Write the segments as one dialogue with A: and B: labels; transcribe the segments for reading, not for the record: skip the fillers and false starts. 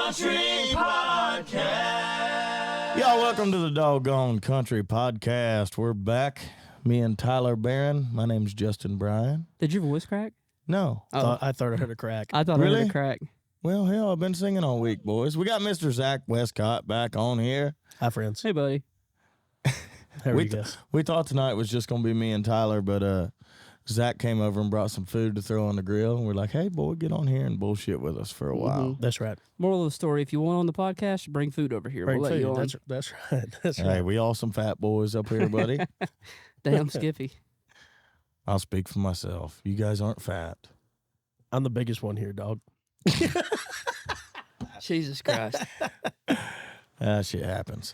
A: Country Podcast.
B: Y'all, welcome to the Doggone Country Podcast. We're back. Me and Tyler Barron. My name's Justin Bryan.
C: Did you have a voice crack?
B: No.
D: I thought I heard a crack.
C: I thought I
B: Really?
C: heard a crack.
B: Well, hell, I've been singing all week, boys. We got Mr. Zach Wescott back on here.
D: Hi, friends.
C: Hey, buddy.
D: How are you guys?
B: We thought tonight was just going to be me and Tyler, but Zach came over and brought some food to throw on the grill. And we're like, hey, boy, get on here and bullshit with us for a while.
D: That's right.
C: Moral of the story, if you want on the podcast, bring food over here.
D: Bring
C: we'll let
D: food.
C: you on.
D: That's right. That's
B: Hey,
D: right.
B: we all some fat boys up here, buddy.
C: Damn Skippy.
B: I'll speak for myself. You guys aren't fat.
D: I'm the biggest one here, dog.
C: Jesus Christ.
B: That shit happens.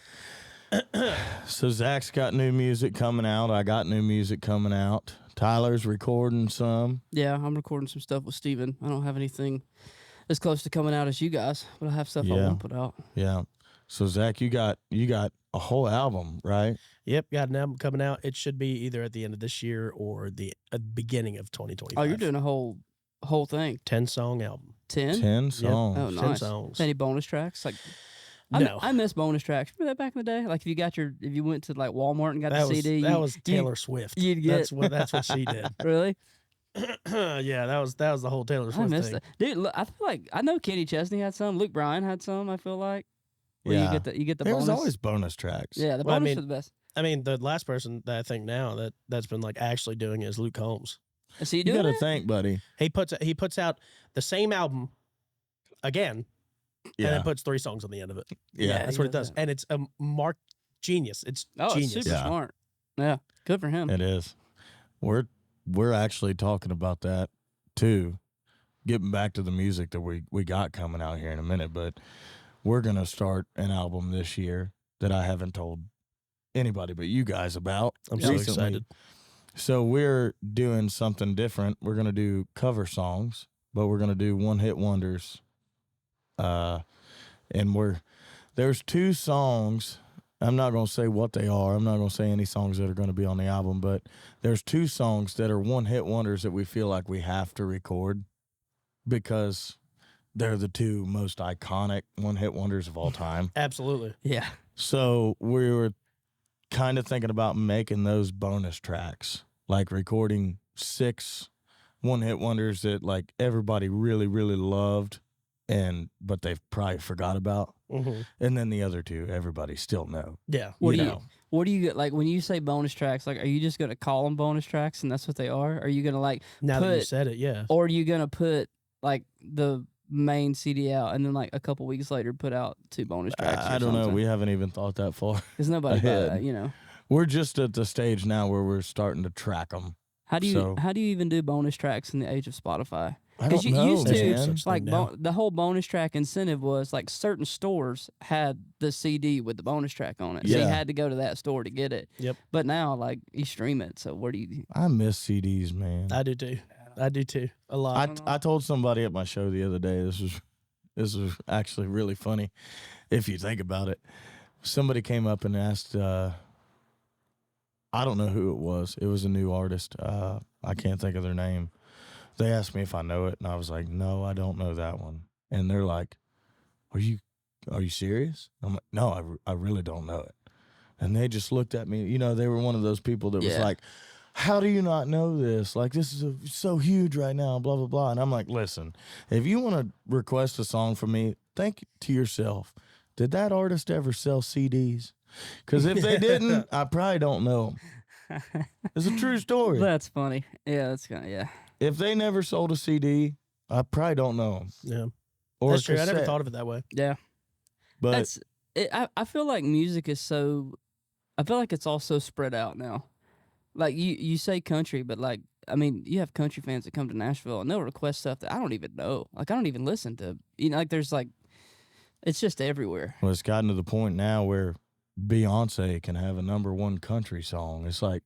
B: So Zach's got new music coming out. I got new music coming out. Tyler's recording some.
C: Yeah, I'm recording some stuff with Steven. I don't have anything as close to coming out as you guys, but I have stuff I want to put out.
B: Yeah. So Zach, you got a whole album, right?
D: Yep, got an album coming out. It should be either at the end of this year or the beginning of 2025.
C: Oh, you're doing a whole thing.
D: 10-song album.
C: 10?
B: 10 songs.
C: Oh,
D: 10
C: nice.
D: songs.
C: Any bonus tracks? Like,
D: No.
C: I miss bonus tracks. Remember that back in the day? Like if you went to like Walmart and got
D: that
C: the CD.
D: That was Taylor Swift.
C: you'd get-
D: That's what she did.
C: Really?
D: Yeah, that was the whole Taylor Swift
C: I missed
D: thing.
C: that. Dude, look, I feel like I know Kenny Chesney had some. Luke Bryan had some, I feel like. Where
B: Yeah.
C: you get the
B: There
C: bonus.
B: was always bonus tracks.
C: Yeah, the
D: Well, I
C: bonus
D: mean-
C: are the best.
D: I mean, the last person that I think now that's been like actually doing it is Luke Combs.
C: So you
B: You
C: doing
B: got to
C: it?
B: think, buddy.
D: He puts out the same album again, and
B: Yeah.
D: then puts 3 songs on the end of it.
B: Yeah.
D: That's
C: he
D: what it
C: does
D: does.
C: that.
D: And it's a marked genius. It's
C: Oh,
D: genius.
C: it's super
B: Yeah.
C: smart. Yeah, good for him.
B: It is. We're actually talking about that too. Getting back to the music that we got coming out here in a minute, but we're gonna start an album this year that I haven't told anybody but you guys about.
D: I'm so
B: recently.
D: excited.
B: So we're doing something different. We're gonna do cover songs, but we're gonna do one-hit wonders. And there's 2 songs. I'm not gonna say what they are. I'm not gonna say any songs that are gonna be on the album, but there's 2 songs that are one-hit wonders that we feel like we have to record because they're the 2 most iconic one-hit wonders of all time.
D: Absolutely.
C: Yeah.
B: So we were kind of thinking about making those bonus tracks, like recording 6 one-hit wonders that like everybody really, really loved, but they've probably forgot about,
D: Mm-hmm.
B: and then the other 2 everybody still know.
D: Yeah.
C: What
B: You
C: do
B: know.
C: What do you get? Like when you say bonus tracks, like are you just gonna call them bonus tracks and that's what they are? Are you gonna like
D: Now that you
C: put,
D: said it, yeah.
C: or are you gonna put like the main CD out and then like a couple weeks later put out 2 bonus tracks?
B: I don't know. We haven't even thought that far.
C: Because nobody buy
B: ahead.
C: that, you know.
B: We're just at the stage now where we're starting to track them.
C: How do you
B: So-
C: even do bonus tracks in the age of Spotify?
B: I
C: Because
B: don't
C: you
B: know,
C: used
D: There's
C: to,
D: no
B: man.
D: such
C: like
D: thing now.
C: the whole bonus track incentive was like certain stores had the CD with the bonus track on it, so you
B: Yeah.
C: had to go to that store to get it.
D: Yep.
C: But now, like you stream it, so where do you?
B: I miss CDs, man.
D: I do too. A lot.
B: I told somebody at my show the other day, this was actually really funny if you think about it. Somebody came up and asked, I don't know who it was. It was a new artist. I can't think of their name. They asked me if I know it, and I was like, no, I don't know that one. And they're like, are you serious? I'm like, no, I really don't know it. And they just looked at me. You know, they were one of those people that was
C: Yeah.
B: like, how do you not know this? Like, this is so huge right now, blah, blah, blah. And I'm like, listen, if you want to request a song from me, think to yourself, did that artist ever sell CDs? Because if they didn't, I probably don't know them. It's a true story.
C: That's funny. Yeah, that's kind of yeah.
B: If they never sold a CD, I probably don't know them.
D: Yeah.
B: Or
D: That's
B: a
D: true. I never
B: cassette.
D: thought of it that way.
C: Yeah,
B: But
C: that's. I feel like music is so. I feel like it's all so spread out now. Like you say country, but like I mean, you have country fans that come to Nashville and they'll request stuff that I don't even know. Like I don't even listen to. You know, like there's like, it's just everywhere.
B: well, it's gotten to the point now where Beyonce can have a #1 country song. It's like,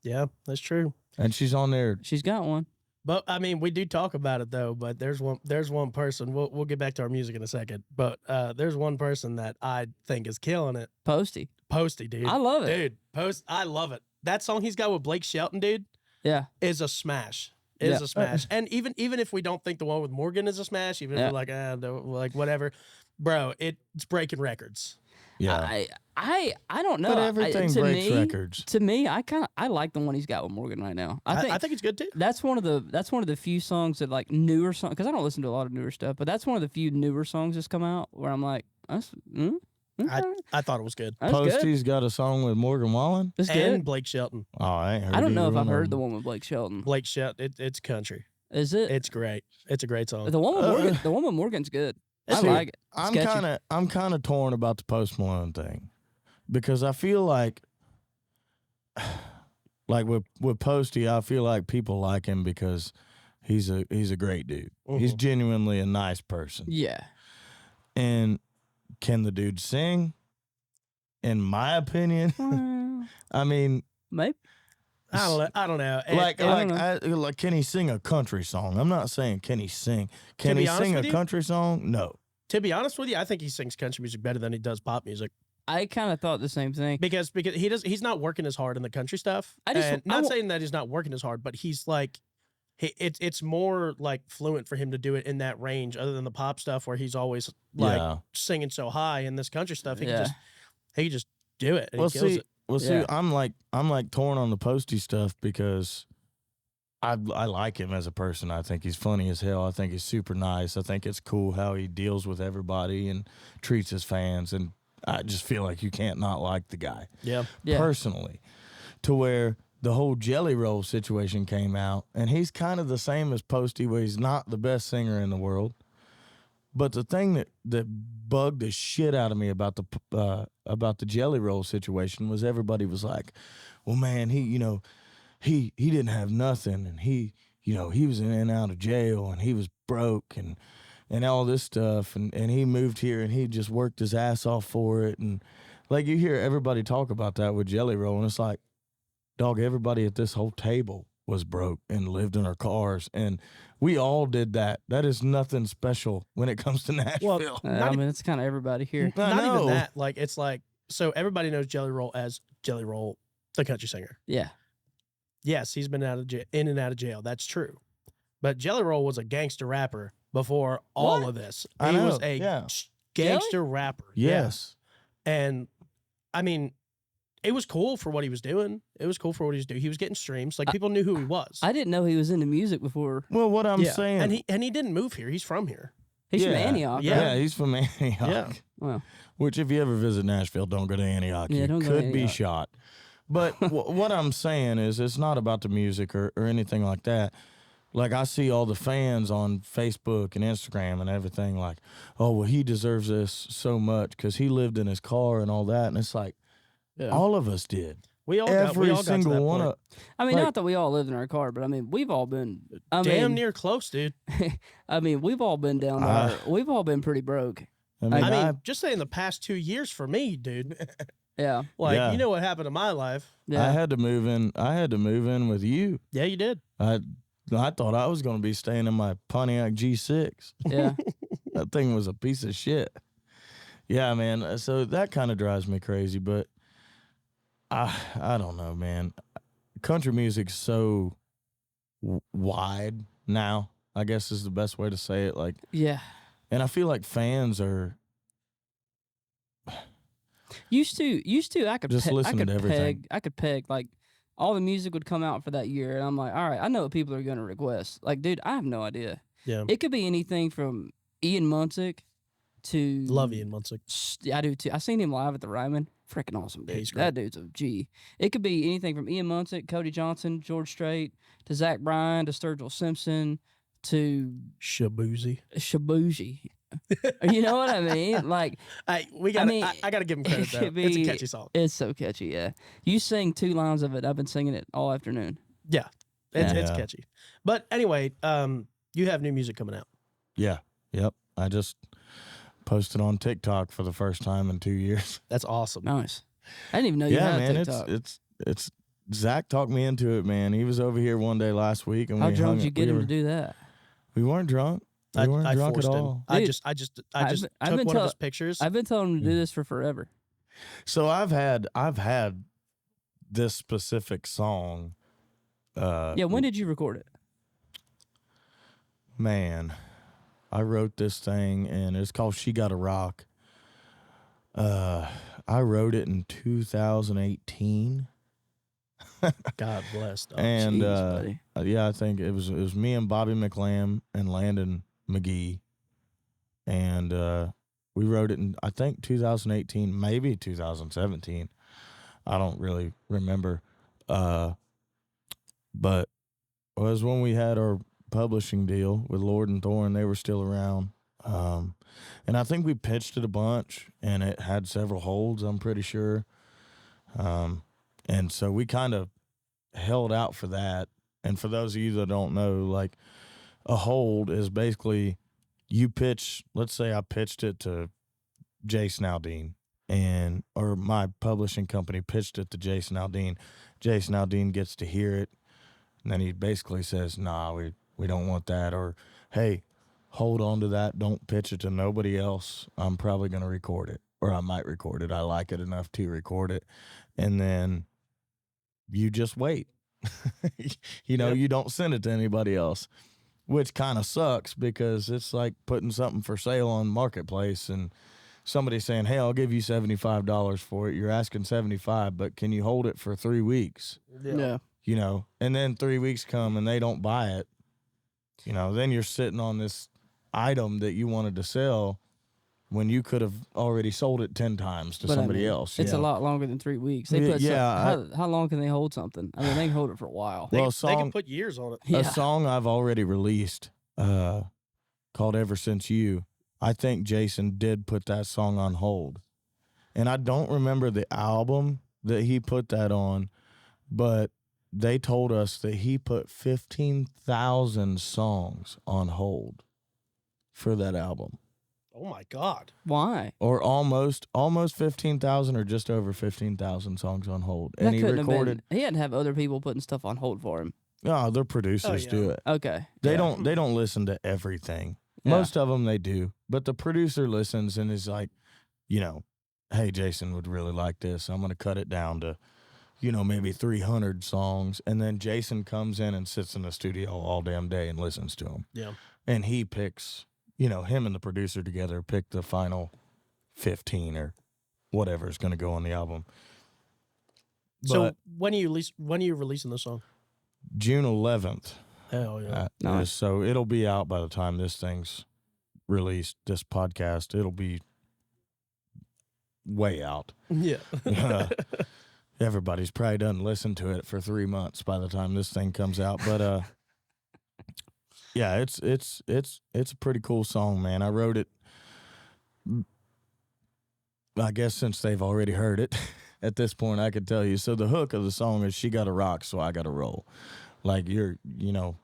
D: Yeah, that's true.
B: and she's on there.
C: She's got one.
D: But I mean, we do talk about it though. But there's one person. We'll get back to our music in a second. But there's one person that I think is killing it.
C: Posty.
D: Posty, dude.
C: I love it.
D: Dude, I love it. That song he's got with Blake Shelton, dude,
C: Yeah.
D: is a smash. It is
C: Yeah.
D: a smash. And even if we don't think the one with Morgan is a smash, even if
C: Yeah.
D: we're like, no, like whatever, bro, it's breaking records.
B: Yeah.
C: I don't know.
B: But everything
C: to
B: breaks
C: me,
B: records.
C: To me, I like the one he's got with Morgan right now.
D: I think it's good too.
C: that's one of the few songs that like newer songs, because I don't listen to a lot of newer stuff, but that's one of the few newer songs that's come out where I'm like, okay,
D: I thought it was good.
C: that's good.
B: Posty's got a song with Morgan Wallen.
C: That's
D: And
C: good.
D: Blake Shelton.
B: Oh, I ain't heard
C: I don't know if
B: either
C: I've
B: one of
C: heard the
B: them.
C: one with Blake Shelton.
D: Blake Shelton. It's country.
C: Is it?
D: It's great. It's a great song.
C: The one with Morgan. The one with Morgan's good. I
B: See,
C: like it. It's catchy.
B: I'm kind of torn about the Post Malone thing because I feel like with Posty, I feel like people like him because he's a great dude. He's genuinely a nice person.
C: Yeah.
B: And can the dude sing? In my opinion,
C: Well,
B: I mean,
C: maybe.
D: I don't know.
B: like, can he sing a country song? I'm not saying can he sing. Can
D: be
B: he
D: honest
B: sing a
D: with you?
B: country song? No.
D: To be honest with you, I think he sings country music better than he does pop music
C: I kind of thought the same thing.
D: because he's not working as hard in the country stuff. Not saying that he's not working as hard, but he's like it's more like fluent for him to do it in that range, other than the pop stuff where he's always like
B: Yeah.
D: singing so high. In this country stuff, he
C: Yeah.
D: can just do it. And
B: Well,
D: he kills
B: see,
D: it.
C: Yeah.
B: I'm like torn on the Posty stuff because I like him as a person. I think he's funny as hell. I think he's super nice. I think it's cool how he deals with everybody and treats his fans. And I just feel like you can't not like the guy
D: Yeah.
B: personally. To where the whole Jelly Roll situation came out, and he's kind of the same as Posty, where he's not the best singer in the world. But the thing that bugged the shit out of me about the Jelly Roll situation was everybody was like, "Well, man, he didn't have nothing, and he was in and out of jail, and he was broke, and all this stuff, and he moved here, and he just worked his ass off for it." And like, you hear everybody talk about that with Jelly Roll, and it's like, dog, everybody at this whole table was broke and lived in our cars, and we all did that. That is nothing special when it comes to Nashville.
C: I mean, it's kind of everybody here.
B: I
D: Not even
B: know.
D: that. Like it's like so everybody knows Jelly Roll as Jelly Roll, the country singer.
C: Yeah.
D: Yes, he's been in and out of jail. That's true. But Jelly Roll was a gangster rapper before all
C: What?
D: of this.
B: I
D: He
B: know,
D: was a
B: yeah.
D: gangster rapper. Yeah.
B: Yes.
D: And I mean, it was cool for what he was doing. It was cool for what he was doing. He was getting streams. Like people knew who he was.
C: I didn't know he was into music before.
B: Well, what I'm
D: Yeah.
B: saying,
D: And he didn't move here. He's from here.
C: He's from
B: Yeah.
C: Antioch.
D: Yeah.
C: right?
B: he's from Antioch.
D: Yeah.
C: Well,
B: Which, if you ever visit Nashville, don't go to Antioch.
C: Yeah,
B: You
C: don't go to
B: could be
C: Antioch.
B: shot. But what I'm saying is, it's not about the music or anything like that. Like, I see all the fans on Facebook and Instagram and everything like, "Oh, well, he deserves this so much because he lived in his car and all that." And it's like,
D: Yeah.
B: all of us did.
D: We all
B: Every
D: got to
B: single
D: that
B: one
D: point.
B: of.
C: I mean,
B: Like-
C: not that we all lived in our car, but I mean, we've all been.
D: Damn near close, dude.
C: I mean, we've all been down there. We've all been pretty broke.
B: I mean,
C: I
D: I mean,
B: I,
D: just saying the past 2 years for me, dude.
C: Yeah.
D: Like,
B: Yeah.
D: you know what happened to my life.
C: Yeah.
B: I had to move in. I had to move in with you.
D: Yeah, you did.
B: I thought I was going to be staying in my Pontiac G6.
C: yeah.
B: That thing was a piece of shit. Yeah, man. So that kind of drives me crazy, but I don't know, man. Country music's so wide now, I guess is the best way to say it. Like,
C: Yeah.
B: and I feel like fans are
C: Used to, I could
B: Just listen to everything.
C: I could peg like all the music would come out for that year, and I'm like, all right, I know what people are gonna request. Like, dude, I have no idea.
D: Yeah.
C: It could be anything from Ian Munsick to
D: Love Ian Munsick.
C: Yeah, I do too. I seen him live at the Ryman. Freaking awesome,
D: Yeah,
C: dude.
D: he's great.
C: That dude's a G. It could be anything from Ian Munsick, Cody Johnson, George Strait, to Zach Bryan, to Sturgill Simpson, to
D: Shabuzi.
C: Shabuji. You know what I mean? Like,
D: I got to give him
C: it
D: credit though.
C: could
D: It's a
C: be-
D: catchy song.
C: it's so catchy, yeah. You sing 2 lines of it. I've been singing it all afternoon.
D: Yeah. It's
B: Yeah.
D: catchy. But anyway, you have new music coming out.
B: yeah, yep. I just posted on TikTok for the first time in 2 years.
D: That's awesome.
C: Nice. I didn't even know you
B: Yeah,
C: had
B: man.
C: TikTok.
B: It's Zach talked me into it, man. He was over here one day last week, and
C: How
B: we
C: drunk
B: hung
C: did you
B: it-
C: get
B: we
C: him
B: were-
C: to do that?
B: We weren't drunk. We weren't
D: I
B: drunk at
D: forced him.
B: all.
D: I
C: Dude,
D: just
C: I've
D: took
C: been
D: one of
C: tell-
D: his pictures.
C: I've been telling him to
B: Mm.
C: do this for forever.
B: So I've had this specific song.
C: Yeah, when did you record it?
B: Man, I wrote this thing, and it's called She Gotta Rock. I wrote it in 2018.
D: God bless. Dog.
B: And
C: Jeez, buddy.
B: yeah, I think it was me and Bobby McLam and Landon McGee, and we wrote it in, I think, 2018, maybe 2017. I don't really remember, but it was when we had our publishing deal with Lord and Thorn. They were still around, and I think we pitched it a bunch, and it had several holds, I'm pretty sure, and so we kind of held out for that. And for those of you that don't know, like, a hold is basically you pitch, let's say I pitched it to Jason Aldean, or my publishing company pitched it to Jason Aldean. Jason Aldean gets to hear it, and then he basically says, nah, we don't want that, or hey, hold on to that, don't pitch it to nobody else. I'm probably going to record it, or I might record it. I like it enough to record it. And then you just wait. You don't send it to anybody else, which kind of sucks because it's like putting something for sale on Marketplace and somebody saying, hey, I'll give you $75 for it. You're asking $75, but can you hold it for 3 weeks?
C: Yeah.
B: And then 3 weeks come and they don't buy it. Then you're sitting on this item that you wanted to sell when you could have already sold it 10 times to somebody else.
C: It's a lot longer than 3 weeks. They put how long can they hold something? I mean, they can hold it for a while.
D: They can put years on it.
B: A song I've already released called Ever Since You, I think Jason did put that song on hold. And I don't remember the album that he put that on, but they told us that he put 15,000 songs on hold for that album.
D: Oh my God!
C: Why?
B: Or almost 15,000, or just over 15,000 songs on hold.
C: That
B: And he recorded.
C: He had to have other people putting stuff on hold for him.
B: No, their producers do it.
C: Okay.
B: They don't listen to everything. Most of them they do, but the producer listens and is like, hey, Jason would really like this. I'm going to cut it down to, maybe 300 songs. And then Jason comes in and sits in the studio all damn day and listens to them. Yeah. And he picks, him and the producer together pick the final 15 or whatever is going to go on the album.
D: So when are you releasing the song?
B: June 11th.
D: Hell yeah.
B: Nice. So it'll be out by the time this thing's released, this podcast. It'll be way out.
D: Yeah.
B: Everybody's probably done listened to it for 3 months by the time this thing comes out. But yeah, it's a pretty cool song, man. I wrote it, I guess, since they've already heard it. At this point, I could tell you. So the hook of the song is she gotta rock, so I gotta roll. Like you and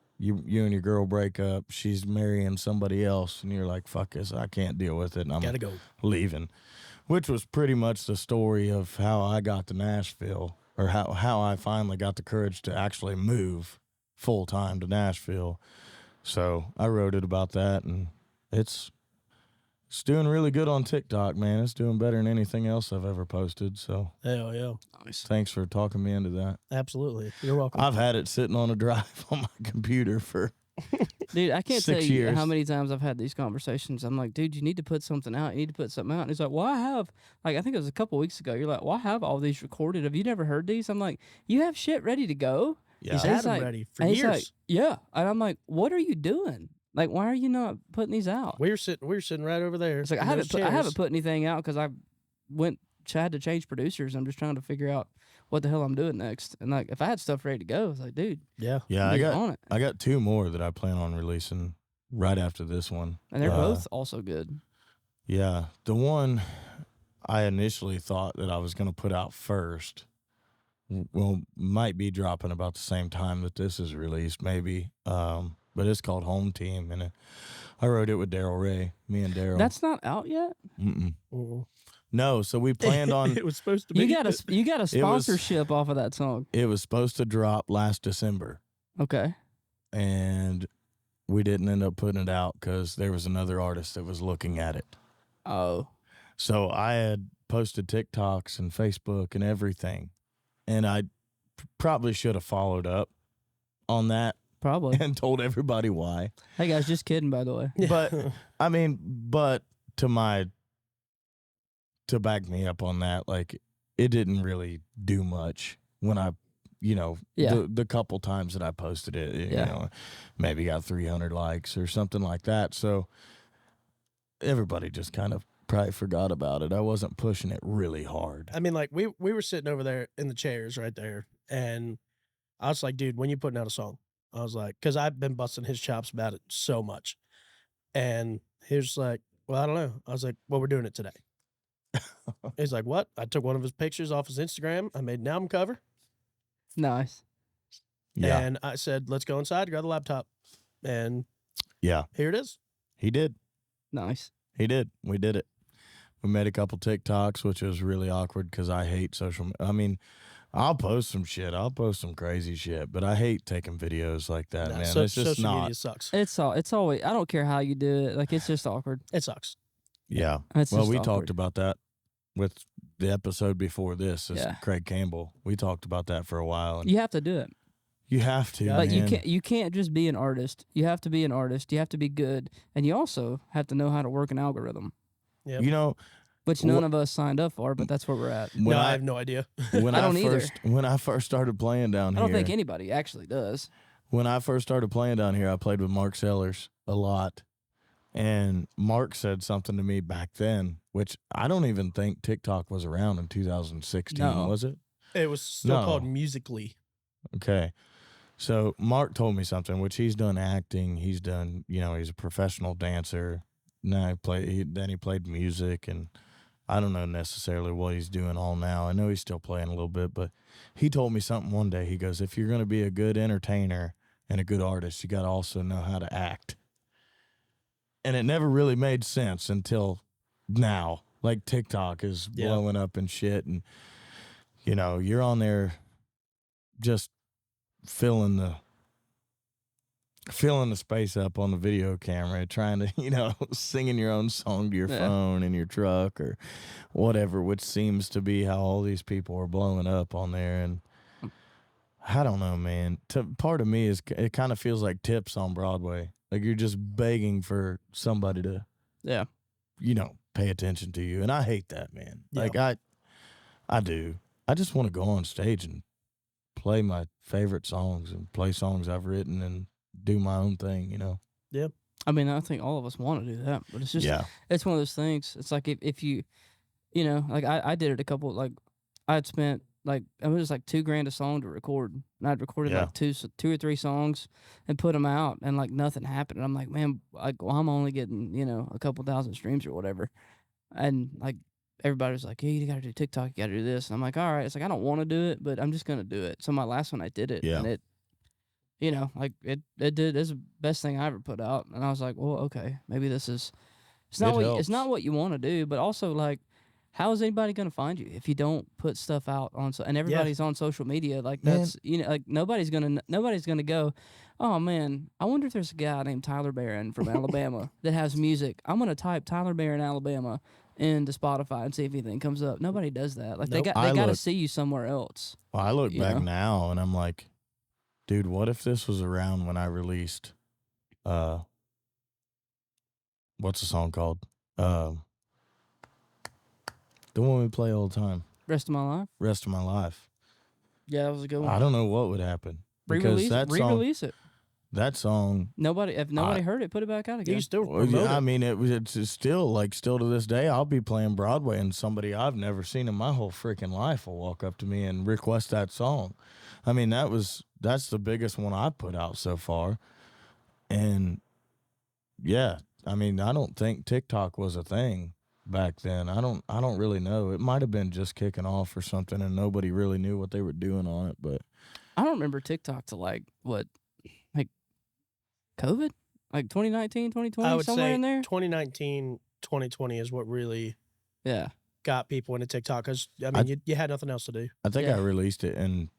B: your girl break up, she's marrying somebody else, and you're like, fuck this, I can't deal with it, and I'm
D: gotta go.
B: Leaving. Which was pretty much the story of how I got to Nashville, or how I finally got the courage to actually move full time to Nashville. So I wrote it about that, and it's doing really good on TikTok, man. It's doing better than anything else I've ever posted. So
D: hell yeah.
C: Nice.
B: Thanks for talking me into that.
D: Absolutely. You're welcome.
B: I've had it sitting on a drive on my computer for
C: dude, I can't
B: 6
C: tell you
B: years.
C: how many times I've had these conversations. I'm like, dude, you need to put something out. You need to put something out. And he's like, well, I have, like, I think it was a couple weeks ago. You're like, well, I have all these recorded. Have you never heard these? I'm like, you have shit ready to go?
B: Yeah.
D: He's
C: And
D: had them
C: like,
D: ready for
C: and he's
D: years.
C: like, yeah. And I'm like, what are you doing? Like, why are you not putting these out?
D: We're sitting right over there.
C: It's like, I haven't put anything out because I had to change producers. I'm just trying to figure out what the hell I'm doing next. And like, if I had stuff ready to go, it's like, dude,
B: yeah. I got 2 more that I plan on releasing right after this one,
C: and they're both also good.
B: Yeah, the one I initially thought that I was going to put out first, might be dropping about the same time that this is released, maybe. But it's called Home Team, and I wrote it with Daryl Ray. Me and Daryl.
C: That's not out yet.
B: No, so we planned on.
D: It was supposed to be.
C: You got a sponsorship off of that song.
B: It was supposed to drop last December.
C: Okay.
B: And we didn't end up putting it out because there was another artist that was looking at it.
C: Oh.
B: So I had posted TikToks and Facebook and everything, and I probably should have followed up on that
C: Probably.
B: and told everybody why.
C: Hey guys, just kidding, by the way.
B: But I mean, but to back me up on that, like it didn't really do much when I, the couple times that I posted it, maybe got 300 likes or something like that. So everybody just kind of probably forgot about it. I wasn't pushing it really hard.
D: I mean, like we were sitting over there in the chairs right there, and I was like, dude, when you putting out a song? I was like, because I've been busting his chops about it so much. And he was like, well, I don't know. I was like, well, we're doing it today. He's like, what? I took one of his pictures off his Instagram. I made an album cover.
C: Nice.
B: Yeah.
D: And I said, let's go inside, grab the laptop. And
B: yeah,
D: here it is.
B: He did.
C: Nice.
B: He did. We did it. We made a couple TikToks, which was really awkward because I hate I mean, I'll post some shit. I'll post some crazy shit, but I hate taking videos like that, man. It's just
D: social
B: not.
D: media sucks.
C: It's always, I don't care how you do it. Like, it's just awkward.
D: It sucks.
B: Yeah. Well, we talked about that with the episode before this. Craig Campbell. We talked about that for a while. And
C: you have to do it.
B: You have to.
C: Like,
B: man.
C: you can't just be an artist. You have to be an artist. You have to be good, and you also have to know how to work an algorithm.
D: Yep.
C: Which none of us signed up for, but that's where we're at.
D: I have no idea.
B: When
C: I don't either.
B: When I first started playing down here,
C: I don't think anybody actually does.
B: When I first started playing down here, I played with Mark Sellers a lot. And Mark said something to me back then, which I don't even think TikTok was around in 2016, was it?
D: It was still called Musical.ly.
B: Okay. So Mark told me something, which he's done acting. He's done, he's a professional dancer. Now then he played music, and I don't know necessarily what he's doing all now. I know he's still playing a little bit, but he told me something one day. He goes, if you're going to be a good entertainer and a good artist, you got to also know how to act. And it never really made sense until now. Like, TikTok is blowing up and shit, and you're on there just filling the space up on the video camera, trying to, singing your own song to your phone in your truck or whatever, which seems to be how all these people are blowing up on there. And I don't know, man. Part of me it kind of feels like Tips on Broadway. Like, you're just begging for somebody to, pay attention to you. And I hate that, man.
D: Yeah.
B: Like, I do. I just want to go on stage and play my favorite songs and play songs I've written and do my own thing,
D: Yep.
C: I mean, I think all of us want to do that, but it's just, it's one of those things. It's like if you, like I did it a couple, like I had spent like, it was like $2,000 a song to record. And I'd recorded like two or three songs and put them out, and like nothing happened. And I'm like, man, I'm only getting, a couple thousand streams or whatever. And like, everybody was like, yeah, you got to do TikTok, you got to do this. And I'm like, all right. It's like, I don't want to do it, but I'm just going to do it. So my last one, I did it. And it, it did. It's the best thing I ever put out. And I was like, well, okay, maybe this is, it's not what you want to do, but also like, how is anybody going to find you if you don't put stuff out on, and everybody's on social media? Like, that's, like nobody's going to go, oh man, I wonder if there's a guy named Tyler Barron from Alabama that has music. I'm going to type Tyler Barron, Alabama into Spotify and see if anything comes up. Nobody does that. Like, they got to see you somewhere else.
B: Well, I look back now and I'm like, dude, what if this was around when I released, what's the song called? The one we play all the time.
C: Rest of My Life?
B: Rest of My Life.
C: Yeah, that was a good one.
B: I don't know what would happen.
C: Re-release it.
B: That song.
C: If nobody heard it, put it back out again.
D: You still promote it.
B: I mean, it's still to this day, I'll be playing Broadway and somebody I've never seen in my whole freaking life will walk up to me and request that song. I mean, that's the biggest one I've put out so far. And yeah, I mean, I don't think TikTok was a thing back then. I don't really know. It might have been just kicking off or something and nobody really knew what they were doing on it, but
C: I don't remember TikTok till like COVID? Like 2019, 2020,
D: I would
C: somewhere
D: say
C: in there?
D: 2019, 2020 is what really got people into TikTok, because I mean, you had nothing else to do.
B: I think I released it in,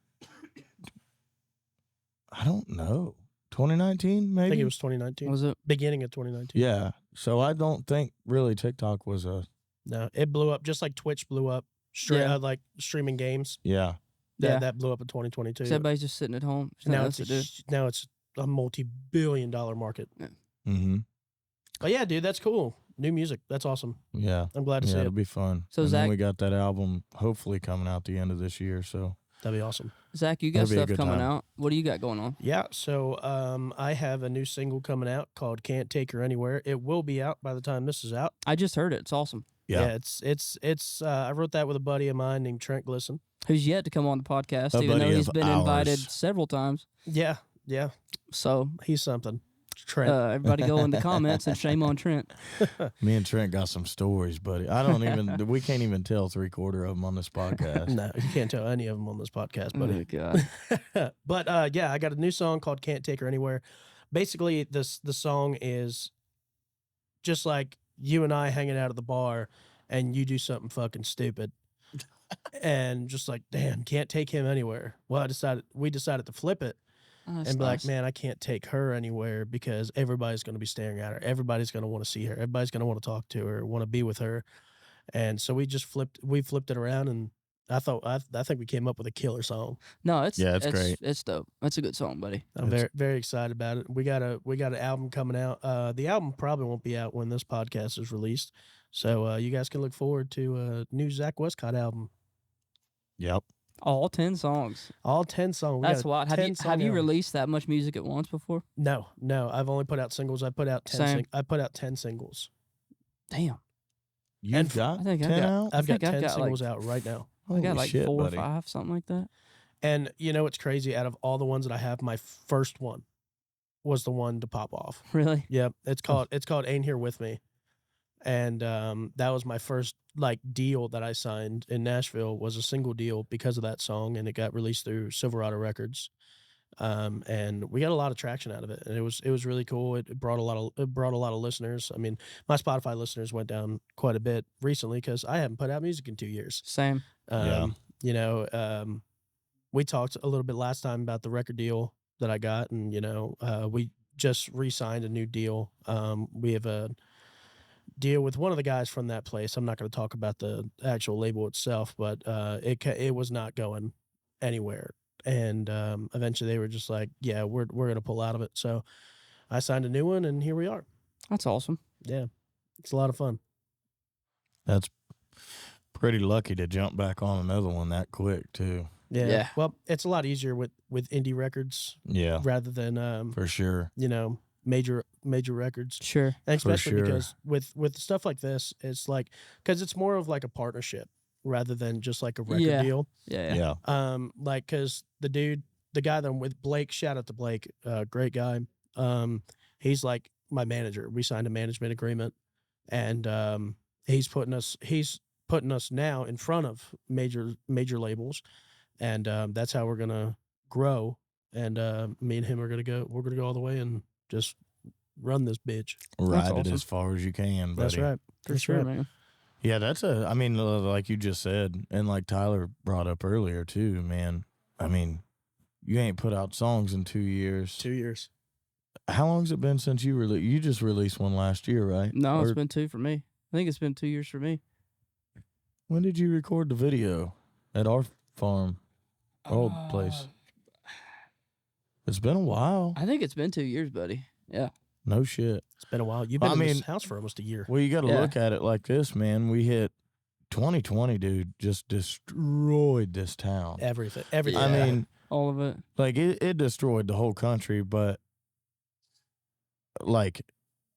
B: I don't know, 2019 maybe?
D: I think it was 2019.
C: Was it?
D: Beginning of 2019.
B: Yeah. So I don't think really TikTok was a...
D: No, it blew up just like Twitch blew up, like streaming games.
B: Yeah.
D: That blew up in 2022.
C: Everybody's just sitting at home.
D: Now it's a multi-billion-dollar market.
B: Mm-hmm.
D: But yeah, dude, that's cool. New music. That's awesome.
B: Yeah.
D: I'm glad to see
B: it'll
D: it.
B: be fun.
C: So
B: and
C: Zach,
B: then we got that album hopefully coming out the end of this year. So
D: That'd be awesome.
C: Zach, you got
B: That'd be a
C: stuff
B: good
C: coming
B: time.
C: out. What do you got going on?
D: Yeah, so I have a new single coming out called "Can't Take Her Anywhere." It will be out by the time this is out.
C: I just heard it. It's awesome.
B: Yeah.
D: It's. I wrote that with a buddy of mine named Trent Glisson.
C: Who's yet to come on the podcast,
B: A
C: even though
B: buddy
C: he's
B: of
C: been invited
B: ours.
C: several times.
D: Yeah,
C: So
D: he's something. Trent.
C: everybody go in the comments and shame on Trent.
B: Me and Trent got some stories, buddy. We can't even tell 3/4 of them on this podcast.
D: No, you can't tell any of them on this podcast,
C: Oh,
D: buddy.
C: God.
D: But yeah, I got a new song called "Can't Take Her Anywhere." Basically, the song is just like you and I hanging out at the bar, and you do something fucking stupid, and just like, damn, can't take him anywhere. Well, we decided to flip it
C: Oh, that's
D: and be like,
C: nice.
D: man, I can't take her anywhere because everybody's going to be staring at her. Everybody's going to want to see her. Everybody's going to want to talk to her, want to be with her. And so we flipped it around, and I think we came up with a killer song.
C: No, it's
B: great.
C: It's dope. That's a good song, buddy.
D: I'm very, very excited about it. We got an album coming out. The album probably won't be out when this podcast is released. So you guys can look forward to a new Zach Wescott album.
B: Yep.
C: All 10 songs.
D: All 10 songs. We
C: That's
D: got a
C: wild.
D: 10
C: Have
D: song
C: you
D: album.
C: released that much music at once before?
D: No. I've only put out singles. I put out 10
C: Same.
D: I put out 10 singles.
C: Damn.
B: You've got
C: I think I
B: 10
C: got-
B: out?
D: I've got
C: think I've
D: 10
C: got,
D: singles out right now.
C: I got
B: Holy
C: like
B: shit,
C: 4
B: buddy.
C: or 5, something like that.
D: And you know what's crazy? Out of all the ones that I have, my first one was the one to pop off.
C: Really?
D: Yep. It's called Ain't Here With Me. And that was my first like deal that I signed in Nashville, was a single deal because of that song, and it got released through Silverado Records. And we got a lot of traction out of it, and it was really cool. It brought a lot of listeners. I mean, my Spotify listeners went down quite a bit recently because I haven't put out music in 2 years.
C: Same.
D: You know, we talked a little bit last time about the record deal that I got, and we just re-signed a new deal. We have a deal with one of the guys from that place. I'm not going to talk about the actual label itself, but it was not going anywhere. And eventually they were just like, yeah, we're going to pull out of it. So I signed a new one, and here we are.
C: That's awesome.
D: Yeah, it's a lot of fun.
B: That's pretty lucky to jump back on another one that quick, too.
D: Yeah. Well, it's a lot easier with indie records
B: Yeah,
D: rather than
B: for sure.
D: major records.
C: Sure.
D: And especially
B: sure.
D: because with stuff like this, it's like, because it's more of like a partnership rather than just like a record deal.
C: Yeah.
D: Like, because the guy that I'm with, Blake, shout out to Blake, great guy. He's like my manager. We signed a management agreement, and he's putting us now in front of major labels, and that's how we're gonna grow. And me and him we're gonna go all the way and just run this bitch.
B: Ride it
C: awesome.
B: as far as you can, buddy.
D: That's right.
C: For sure, man.
B: Yeah, I mean, like you just said, and like Tyler brought up earlier too, man. I mean, you ain't put out songs in 2 years.
D: 2 years.
B: How long's it been since you just released one last year, right?
C: No, it's
B: Or
C: been 2 for me. I think it's been 2 years for me.
B: when did you record the video? At our farm, our old place. It's been a while.
C: I think it's been 2 years, buddy. Yeah.
B: No shit.
D: It's been a while. You've been in this
B: mean-
D: house for almost a year.
B: Well, you got to
C: Yeah.
B: look at it like this, man. We hit 2020, dude, just destroyed this town.
D: Everything.
B: I mean,
C: All of it.
B: like it destroyed the whole country, but like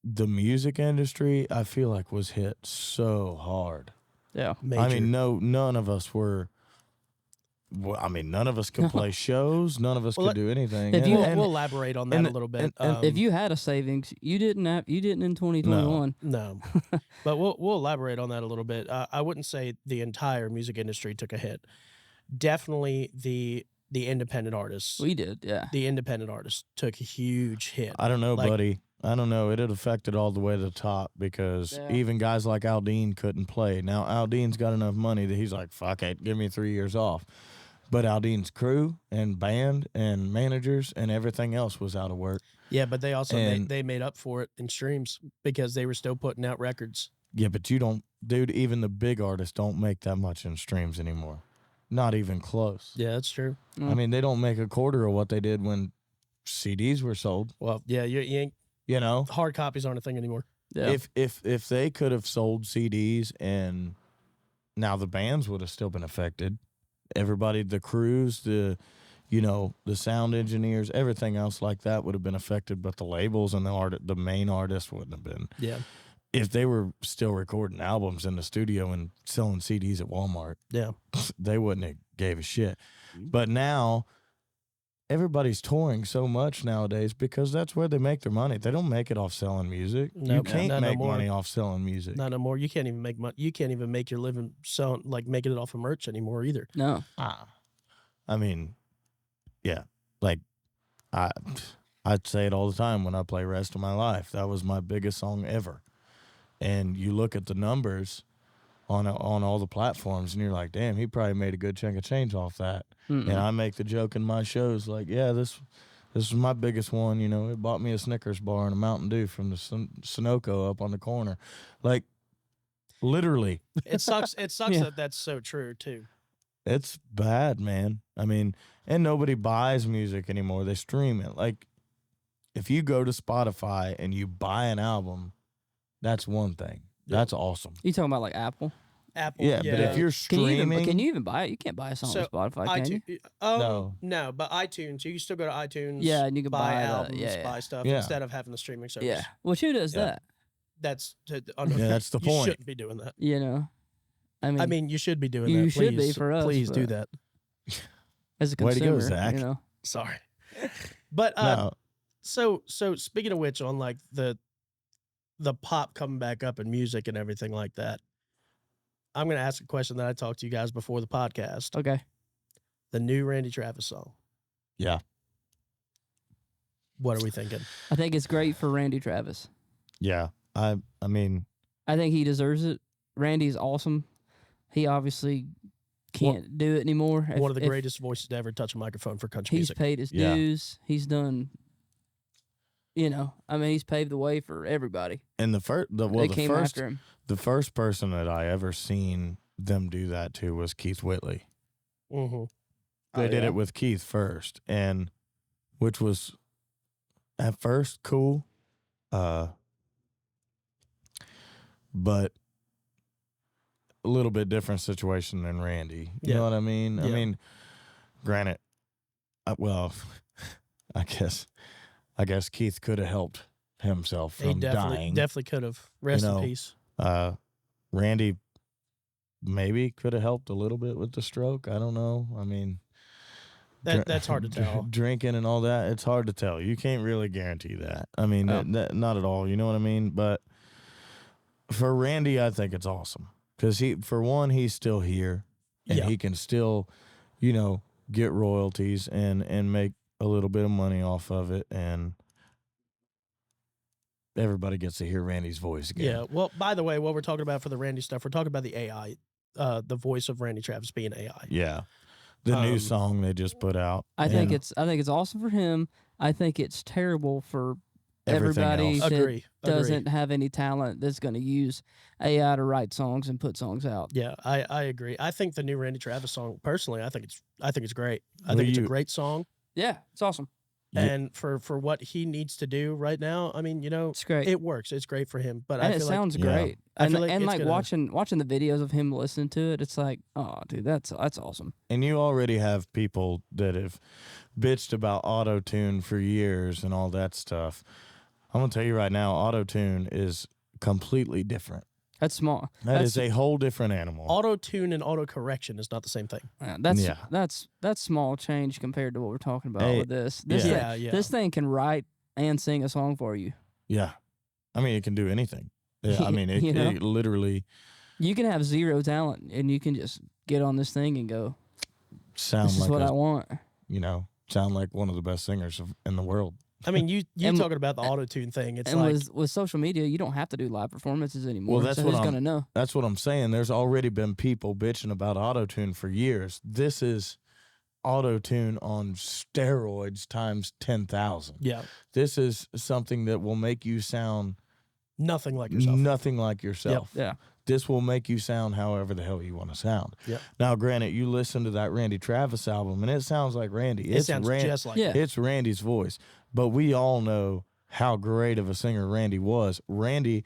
B: the music industry, I feel like was hit so hard.
C: Yeah.
D: Major.
B: I mean, none of us were. Well, I mean, none of us could play shows. None of us
D: Well,
B: could do anything.
C: if
B: And-
C: you-
B: and-
D: we'll elaborate on that
B: and-
D: a little bit.
B: and-
C: If you had a savings, you didn't in 2021.
D: No, but we'll elaborate on that a little bit. I wouldn't say the entire music industry took a hit. Definitely the independent artists.
C: We did, yeah.
D: The independent artists took a huge hit.
B: I don't know,
D: Like-
B: buddy. I don't know. It had affected all the way to the top because
C: Yeah.
B: even guys like Aldean couldn't play. Now, Aldean's got enough money that he's like, fuck it, give me 3 years off. But Aldean's crew and band and managers and everything else was out of work.
D: Yeah, but they also
B: And-
D: they made up for it in streams because they were still putting out records.
B: Yeah, but you don't, dude, even the big artists don't make that much in streams anymore. Not even close.
D: Yeah, that's true.
B: I mean, they don't make a quarter of what they did when CDs were sold.
D: Well, yeah, you ain't.
B: You know,
D: Hard copies aren't a thing anymore.
C: Yeah.
B: If they could have sold CDs, and now the bands would have still been affected. Everybody, the crews, the sound engineers, everything else like that would have been affected, but the labels and the main artists wouldn't have been.
D: Yeah.
B: If they were still recording albums in the studio and selling CDs at Walmart,
D: Yeah,
B: they wouldn't have gave a shit. But now everybody's touring so much nowadays because that's where they make their money. They don't make it off selling music. You can't make money off selling music.
D: Not no more. You can't even make money. You can't even make your living selling, like making it off of merch anymore either.
C: No.
B: I mean, yeah, like I'd say it all the time when I play Rest of My Life. That was my biggest song ever. And you look at the numbers on all the platforms, and you're like, damn, he probably made a good chunk of change off that. And I make the joke in my shows, like, yeah, this is my biggest one. You know, it bought me a Snickers bar and a Mountain Dew from the Sunoco up on the corner. Like, literally.
D: It sucks. It sucks that that's so true, too.
B: It's bad, man. I mean, and nobody buys music anymore. They stream it. Like, if you go to Spotify and you buy an album, that's one thing. That's awesome.
C: You talking about like Apple?
D: Apple,
B: yeah, but if you're streaming,
C: can you even buy it? You can't buy a song on Spotify, can you?
D: No, but iTunes. You can still go to iTunes.
C: Yeah, and you can buy
D: albums, buy stuff instead of having the streaming service.
C: Yeah, well, who does that?
D: That's
B: that's the point.
D: You shouldn't be doing that.
C: You know,
D: I mean, you should be doing that.
C: You
D: please,
C: should be for us.
D: Please do that.
C: As a consumer,
B: way to go, Zach.
C: You know?
D: Sorry, but
B: no.
D: So speaking of which, on like the pop coming back up in music and everything like that, I'm going to ask a question that I talked to you guys before the podcast.
C: Okay.
D: The new Randy Travis song.
B: Yeah.
D: What are we thinking?
C: I think it's great for Randy Travis.
B: Yeah. I mean,
C: I think he deserves it. Randy's awesome. He obviously can't do it anymore.
D: One of the greatest voices to ever touch a microphone for country music.
C: He's paid his dues. He's done, he's paved the way for everybody.
B: And the first person that I ever seen them do that to was Keith Whitley.
D: Mm-hmm.
B: They did it with Keith first, and which was at first cool, but a little bit different situation than Randy. You know what I mean? Yeah. I mean, granted, I guess Keith could have helped himself from dying.
D: Definitely could have. Rest in peace.
B: Randy maybe could have helped a little bit with the stroke. I don't know. I mean,
D: that's hard to tell.
B: Drinking and all that, it's hard to tell. You can't really guarantee that. I mean, not at all. You know what I mean? But for Randy, I think it's awesome because he's still here, and he can still, get royalties and make a little bit of money off of it, and everybody gets to hear Randy's voice again.
D: Yeah. Well, by the way, what we're talking about for the Randy stuff, we're talking about the AI, the voice of Randy Travis being AI.
B: Yeah. The new song they just put out.
C: I think it's awesome for him. I think it's terrible for everybody that doesn't have any talent that's going to use AI to write songs and put songs out.
D: Yeah, I agree. I think the new Randy Travis song, personally, I think it's great. I think it's a great song.
C: Yeah, it's awesome.
D: And for what he needs to do right now, I mean,
C: it's great.
D: It works. It's great for him. But
C: it sounds great.
D: I feel
C: watching the videos of him listening to it, it's like, oh, dude, that's awesome.
B: And you already have people that have bitched about auto-tune for years and all that stuff. I'm gonna tell you right now, auto-tune is completely different.
C: That's small.
B: That's a whole different animal.
D: Auto-tune and auto-correction is not the same thing.
C: That's small change compared to what we're talking about with this. This thing can write and sing a song for you.
B: Yeah. I mean, it can do anything. Yeah, I mean, it literally...
C: You can have zero talent, and you can just get on this thing and go, this is what I want.
B: Sound like one of the best singers in the world.
D: I mean, you talking about the auto-tune thing. It's
C: with social media, you don't have to do live performances anymore.
B: Well, that's
C: who's going to know?
B: That's what I'm saying. There's already been people bitching about auto-tune for years. This is auto-tune on steroids times 10,000.
D: Yeah.
B: This is something that will make you sound
D: Nothing like yourself.
B: Nothing like yourself.
C: Yeah.
B: This will make you sound however the hell you want to sound.
D: Yep.
B: Now, granted, you listen to that Randy Travis album, and it sounds like Randy.
D: It sounds just like it.
B: It's Randy's voice. But we all know how great of a singer Randy was. Randy,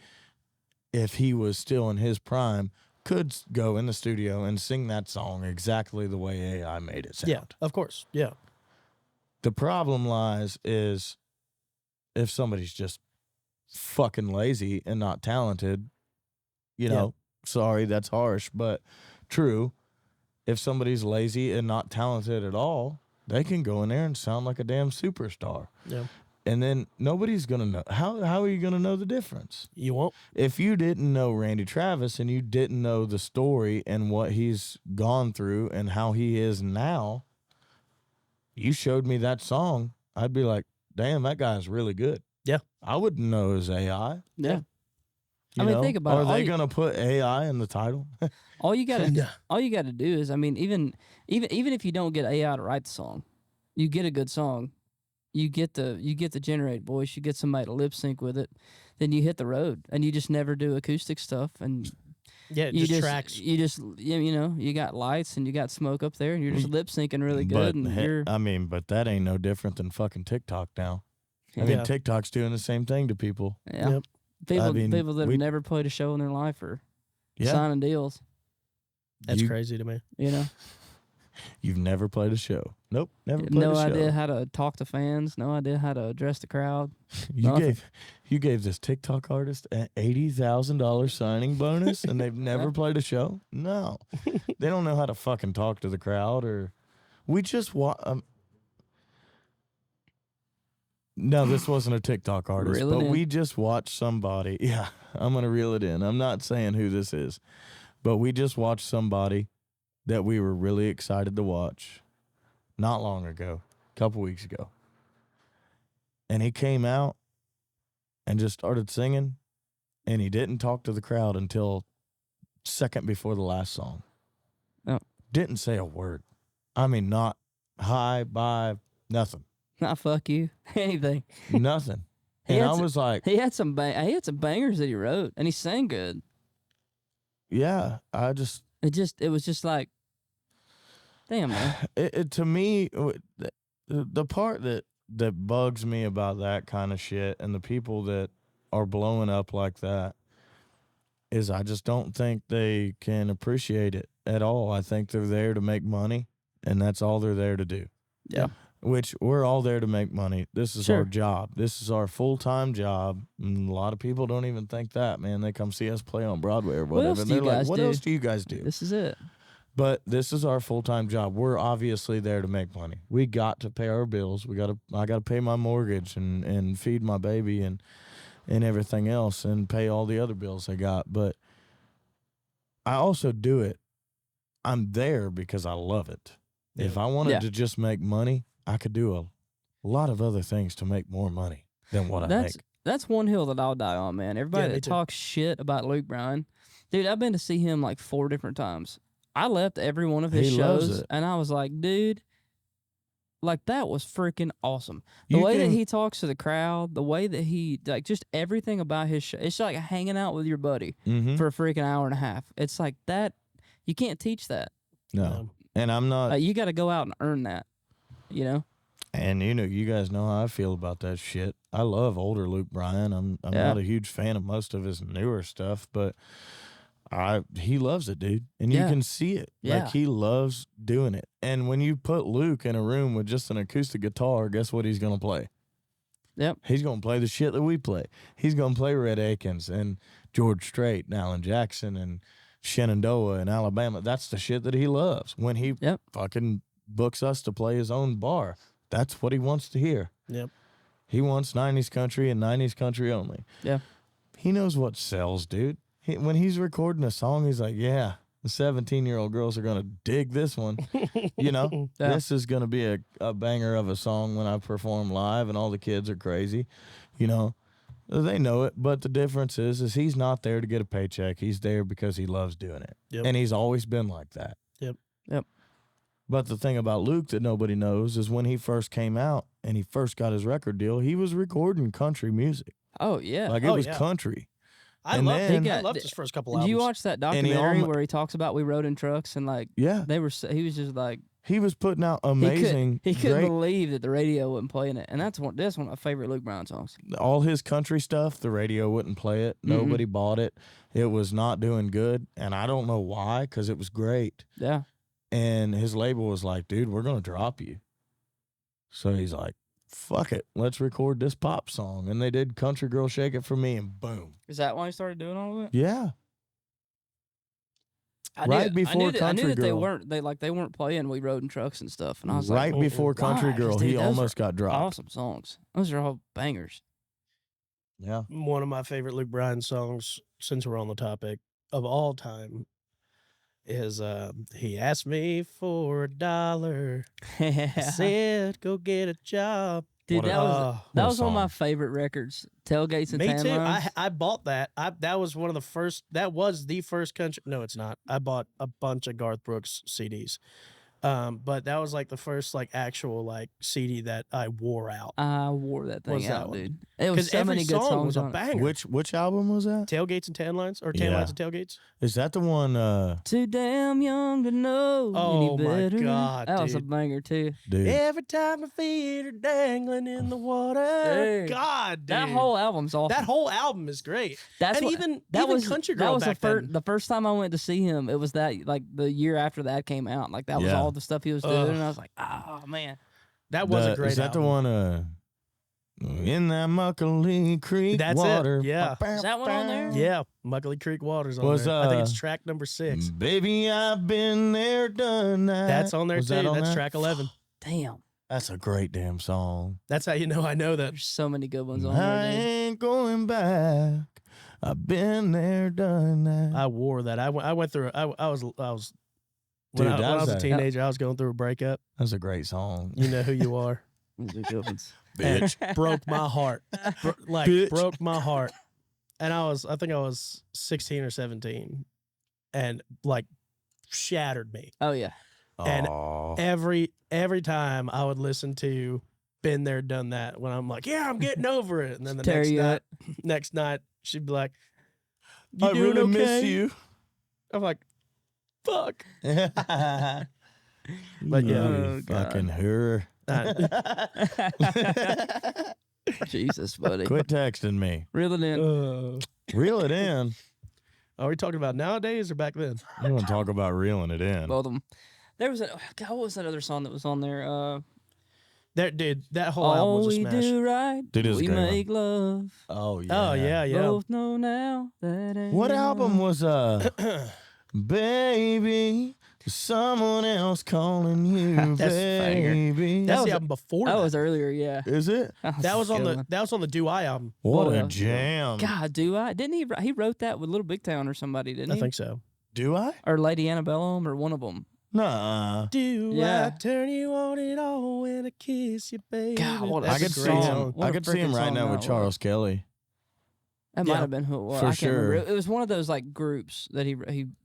B: if he was still in his prime, could go in the studio and sing that song exactly the way AI made it sound.
D: Yeah, of course. Yeah.
B: The problem lies is if somebody's just fucking lazy and not talented, sorry, that's harsh, but true. If somebody's lazy and not talented at all, they can go in there and sound like a damn superstar.
D: Yeah.
B: And then nobody's going to know. How are you going to know the difference?
D: You won't.
B: If you didn't know Randy Travis and you didn't know the story and what he's gone through and how he is now, you showed me that song, I'd be like, damn, that guy's really good.
D: Yeah.
B: I wouldn't know it was AI.
C: Yeah.
B: You know?
C: Think about it.
B: Are they going to put AI in the title?
C: All you gotta do is, even if you don't get AI to write the song, you get a good song, you get the generate voice, you get somebody to lip sync with it, then you hit the road and you just never do acoustic stuff and
D: it just tracks.
C: You got lights and you got smoke up there and you're just lip syncing really good.
B: But that ain't no different than fucking TikTok now. I mean, TikTok's doing the same thing to people.
C: Yeah.
D: Yep.
C: People that have never played a show in their life are signing deals.
D: That's crazy to me.
B: You've never played a show. Nope, never played a show.
C: No idea how to talk to fans. No idea how to address the crowd.
B: You gave this TikTok artist an $80,000 signing bonus, and they've never played a show. No, they don't know how to fucking talk to the crowd. Or we just No, this wasn't a TikTok artist, we just watched somebody. Yeah, I'm gonna reel it in. I'm not saying who this is, but we just watched somebody that we were really excited to watch not long ago, a couple weeks ago. And he came out and just started singing, and he didn't talk to the crowd until second before the last song.
C: Oh.
B: Didn't say a word. I mean, not hi, bye, nothing.
C: Not fuck you, anything.
B: Nothing. And I was like,
C: he had some bangers that he wrote, and he sang good.
B: Yeah,
C: it was just like, damn, man.
B: To me, the part that bugs me about that kind of shit and the people that are blowing up like that is I just don't think they can appreciate it at all. I think they're there to make money, and that's all they're there to do.
C: Yeah.
B: Which we're all there to make money. This is our job. This is our full-time job. And a lot of people don't even think that, man. They come see us play on Broadway or whatever. And they're like, what else do you guys do?
C: This is it.
B: But this is our full-time job. We're obviously there to make money. We got to pay our bills. I got to pay my mortgage and feed my baby and everything else and pay all the other bills I got. But I also do it. I'm there because I love it. Yeah. If I wanted to just make money, I could do a lot of other things to make more money than what I make.
C: That's one hill that I'll die on, man. Everybody that talks shit about Luke Bryan, dude, I've been to see him like 4 different times. I left every one of his shows, and I was like, dude, like that was freaking awesome. The way that he talks to the crowd, the way that he, like, just everything about his show, it's like hanging out with your buddy for a freaking hour and a half. It's like that, you can't teach that.
B: No. And I'm not.
C: You got to go out and earn that.
B: And you guys know how I feel about that shit. I love older Luke Bryan. I'm not a huge fan of most of his newer stuff, but he loves it, dude. And you can see it.
C: Yeah.
B: Like, he loves doing it. And when you put Luke in a room with just an acoustic guitar, guess what he's going to play?
C: Yep.
B: He's going to play the shit that we play. He's going to play Red Akins and George Strait and Alan Jackson and Shenandoah and Alabama. That's the shit that he loves. When he fucking books us to play his own bar, that's what he wants to hear.
D: Yep.
B: He wants 90s country and 90s country only.
C: Yeah.
B: He knows what sells, dude. When he's recording a song, he's like, yeah, the 17-year-old girls are going to dig this one. This is going to be a banger of a song when I perform live, and all the kids are crazy. They know it, but the difference is he's not there to get a paycheck. He's there because he loves doing it.
D: Yep.
B: And he's always been like that.
D: Yep.
B: But the thing about Luke that nobody knows is when he first came out and he first got his record deal, he was recording country music.
C: Oh, yeah.
B: Like, it was country.
D: I
B: And
D: loved
B: then-
D: it. I loved his first couple
C: Did
D: albums.
C: you watch that
B: And he
C: documentary
B: almo-
C: where he talks about we rode in trucks and like
B: Yeah,
C: they were? He was just like
B: he was putting out amazing,
C: He couldn't
B: great,
C: believe that the radio wasn't playing it, and that's one of my favorite Luke Bryan songs.
B: all his country stuff. The radio wouldn't play it. Nobody bought it. It was not doing good, and I don't know why, because it was great.
C: Yeah,
B: And his label was like, "Dude, we're gonna drop you." So he's like, "Fuck it, let's record this pop song." And they did "Country Girl Shake It For Me," and boom.
C: is that why he started doing all of it?
B: Yeah,
C: I
B: Right
C: knew,
B: before
C: I knew that, I knew
B: Country
C: that they
B: Girl.
C: weren't playing "We Rode in Trucks" and stuff, and I was
B: right
C: like,
B: before Country
C: why?
B: Girl,
C: 'Cause,
B: he
C: dude, those
B: almost got dropped.
C: awesome songs. Those are all bangers.
B: Yeah,
D: One of my favorite Luke Bryan songs, since we're on the topic, of all time is he asked me for $1. I said, go get a job.
C: Dude,
B: What a-
C: that was
B: what
C: that
B: a
C: was one of my
B: song.
C: favorite records. Tailgates and
D: Me
C: Tan
D: too.
C: Lines.
D: I bought that. That was one of the first. That was the first country. No, it's not. I bought a bunch of Garth Brooks CDs, but that was like the first like actual like CD that I wore out.
C: I wore that thing
D: Was that
C: out,
D: one?
C: dude. It was
D: Because
C: so
D: every
C: many good
D: song
C: songs
D: was a
C: on it.
D: banger.
B: which album was that?
D: Tailgates and Tan Lines, or Tan
B: Yeah.
D: Lines and Tailgates.
B: Is that the one?
C: Too damn young to know
D: Oh,
C: any
D: my
C: better.
D: God,
C: that was a
D: dude.
C: banger too.
B: Dude,
D: Every time my feet are dangling in the water.
C: Dude,
D: God, dude.
C: That whole album's awesome.
D: That whole album is great.
C: That's
D: and
C: what,
D: even
C: that
D: even
C: was
D: Country
C: that
D: Girl
C: was
D: back then.
C: the first time I went to see him. It was that like the year after that came out. Like that was
B: Yeah.
C: all the stuff he was doing,
D: Ugh.
C: and I was like, oh man.
D: That was a great
B: Is that
D: album.
B: the one? In that Muckley Creek
D: That's
B: water.
D: it. Yeah.
C: Is that one on there?
D: Yeah, Muckley Creek Waters on
B: Was,
D: there. I think it's
B: uh,
D: track number 6.
B: Baby, I've been there, done that.
D: That's on there
B: Was
D: too.
B: that on
D: That's
B: there?
D: track 11.
C: Damn.
B: That's a great damn song.
D: That's how you know I know that.
C: There's so many good ones on
B: I
C: there. Dude.
B: ain't going back. I've been there, done that.
D: I wore that. I went through. I was when
B: Dude,
D: I
B: that
D: was
B: was
D: a
B: a-
D: teenager. I was going through a breakup.
B: That's a great song.
D: You know who you are.
C: Those are good ones.
B: Bitch.
D: Broke my heart.
B: Bitch.
D: Broke my heart. And I think I was 16 or 17, and like shattered me.
C: Oh yeah.
D: And
B: Aw.
D: Every time I would listen to "Been There, Done That," when I'm like, yeah, I'm getting over it, and then the
C: Tear
D: next
C: you
D: night,
C: up.
D: next night she'd be like, "You
B: I
D: doing
B: really
D: okay?"
B: miss you.
D: I'm like, "Fuck."
B: But
D: yeah.
C: Oh, God.
B: fucking her.
C: Jesus, buddy.
B: Quit texting me.
C: Reel it in.
B: Reel it in.
D: Are we talking about nowadays or back then?
B: You want to talk about reeling it in.
C: Both of them. There was God, what was that other song that was on there?
D: That whole album
C: All
D: was a
C: we
D: smash.
C: do right,
B: Dude, it was a
C: we
B: great one.
C: make love.
B: Oh, yeah.
D: Oh yeah, yeah.
C: Both know now that ain't
B: What album
C: love.
B: was Baby, someone else calling you,
C: That's a banger.
B: baby?
D: That's
C: was
D: the
C: a-
D: album before
C: That
D: that.
C: was earlier, yeah.
B: Is it?
D: That was
C: a
D: on
C: good
D: the
C: one.
D: that was on the Do I album.
B: What
C: What
B: a
C: else?
B: jam.
C: God, do I? Didn't he? He wrote that with Little Big Town or somebody, didn't
D: I
C: he?
D: think so.
B: Do I?
C: Or Lady Antebellum or one of them.
B: Nah.
D: Do
C: Yeah.
D: I turn you on it all when I kiss you, baby?
C: God, what a
B: I
D: That's
B: could
D: a
B: see
D: great
B: him.
D: song.
C: What
B: I
C: a
B: could see him
C: freaking
B: right
C: song
B: now
C: that
B: with
C: was.
B: Charles Kelly.
C: That
D: Yeah.
C: might have been who it was.
B: For
C: I can't remember.
B: sure.
C: It was one of those like groups that he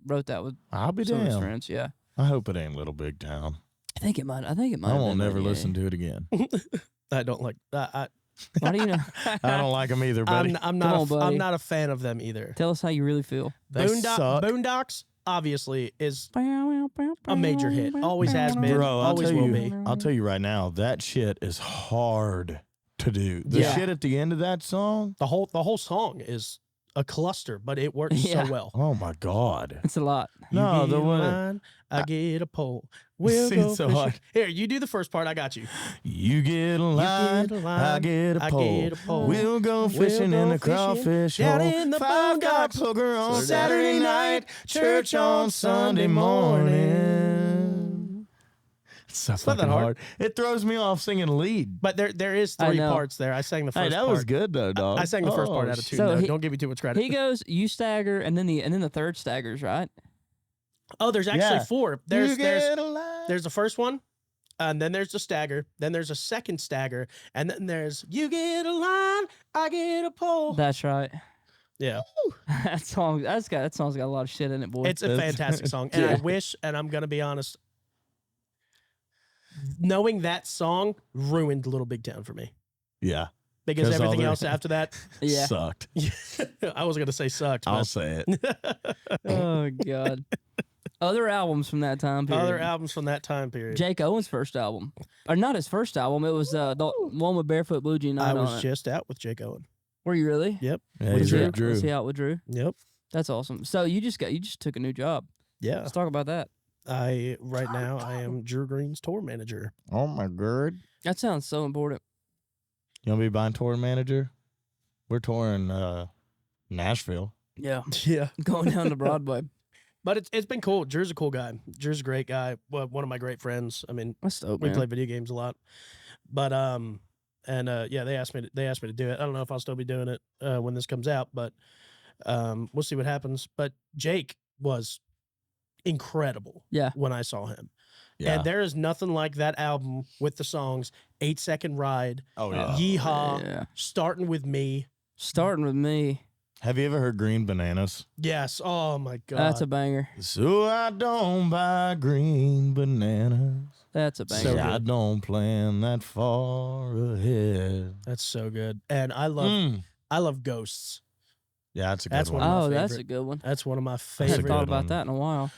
C: wrote that with
B: I'll be
C: some of his
B: damned.
C: friends. Yeah,
B: I hope it ain't Little Big Town.
C: I think it might.
B: I
C: have
B: won't
C: been
B: never
C: Lady A.
B: listen to it again.
D: I don't like.
C: Why do you know?
B: I don't like them either, buddy.
D: I'm
C: Come
D: not.
C: on, buddy.
D: I'm not a fan of them either.
C: Tell us how you really feel.
B: They suck.
D: Boondocks obviously is a major hit. Always has been.
B: Bro, I'll
D: always
B: tell
D: will
B: you,
D: be.
B: I'll tell you right now, that shit is hard to do. The
D: Yeah.
B: shit at the end of that song,
D: The whole song is a cluster, but it works
C: Yeah.
D: so well.
B: oh my God.
C: It's a lot.
B: No,
D: You
B: the
D: get a
B: one-
D: line, I get a pole. We'll
B: See,
D: go
B: it's so
D: fishing.
B: hard.
D: Here, you do the first part. I got you.
B: You get a line,
D: get a
B: I
D: line,
B: get a
D: I
B: pole.
D: get a pole.
B: We'll go
D: We'll
B: fishing
D: go
B: in the
D: fishing
B: crawfish
D: down
B: hole.
D: in the
B: Five got
D: boondocks.
B: poker on
C: So
B: Saturday night, church on Sunday morning. It's so
D: not that
B: fucking
D: hard.
B: hard. It throws me off singing lead.
D: But there is
C: I
D: 3
C: know.
D: parts there. I sang the first
B: Hey, that
D: part.
B: was good though, dog.
D: I sang the first part out of
B: shit.
D: 2.
C: So
D: though.
C: he-
D: Don't give me too much credit.
C: He goes, you stagger, and then the third staggers, right?
D: Oh, there's actually
B: Yeah.
D: 4.
B: You
D: There's
B: get a line.
D: the first one, and then there's the stagger, then there's a second stagger, and then there's you get a line, I get a pole.
C: That's right.
D: Yeah,
C: that song's got a lot of shit in it, boy.
D: it's a
B: It's-
D: fantastic song, and I
C: Yeah.
D: wish, and I'm gonna be honest, knowing that song ruined Little Big Town for me.
B: Yeah.
D: because
B: 'Cause all
D: everything
B: their-
D: else after that,
C: Yeah.
B: Sucked.
D: I was gonna say sucked.
B: I'll
D: But
B: say it.
C: Oh God. Other albums from that time period.
D: other albums from that time period.
C: Jake Owen's first album, or not his first album. It was the one with Barefoot Blue Jean
D: I
C: Night on
D: was
C: it.
D: just out with Jake Owen.
C: Were you really?
D: Yep.
B: Yeah,
D: With
B: he's
D: Drew.
B: with Drew.
C: Was he out with Drew?
D: Yep.
C: That's awesome. So you just took a new job.
D: Yeah.
C: Let's talk about that.
D: Right now I am Drew Green's tour manager.
B: Oh my god.
C: That sounds so important.
B: You want to be buying tour manager? We're touring Nashville.
C: Yeah.
D: Yeah.
C: Going down to Broadway.
D: But it's been cool. Drew's a cool guy. Drew's a great guy. Well, one of my great friends. I mean,
C: That's dope,
D: we
C: man.
D: play video games a lot. But yeah, they asked me to do it. I don't know if I'll still be doing it when this comes out, but we'll see what happens. But Jake was incredible.
C: Yeah.
D: When I saw him.
B: Yeah.
D: And there is nothing like that album with the songs 8 Second Ride,
B: oh yeah.
D: Yeehaw,
C: Yeah.
D: Starting With Me.
C: Starting with me.
B: Have you ever heard Green Bananas?
D: Yes. Oh my God.
C: That's a banger.
B: So I don't buy green bananas.
C: That's a banger.
D: So
B: I
D: good.
B: don't plan that far ahead.
D: That's so good. And I love Ghosts.
B: Yeah, that's a good
D: That's
B: one.
D: one of my
C: Oh, that's
D: favorite.
C: a good one.
D: That's one of my
C: I
B: a
C: haven't
D: favorite.
B: good
C: thought about
B: one.
C: that in a while.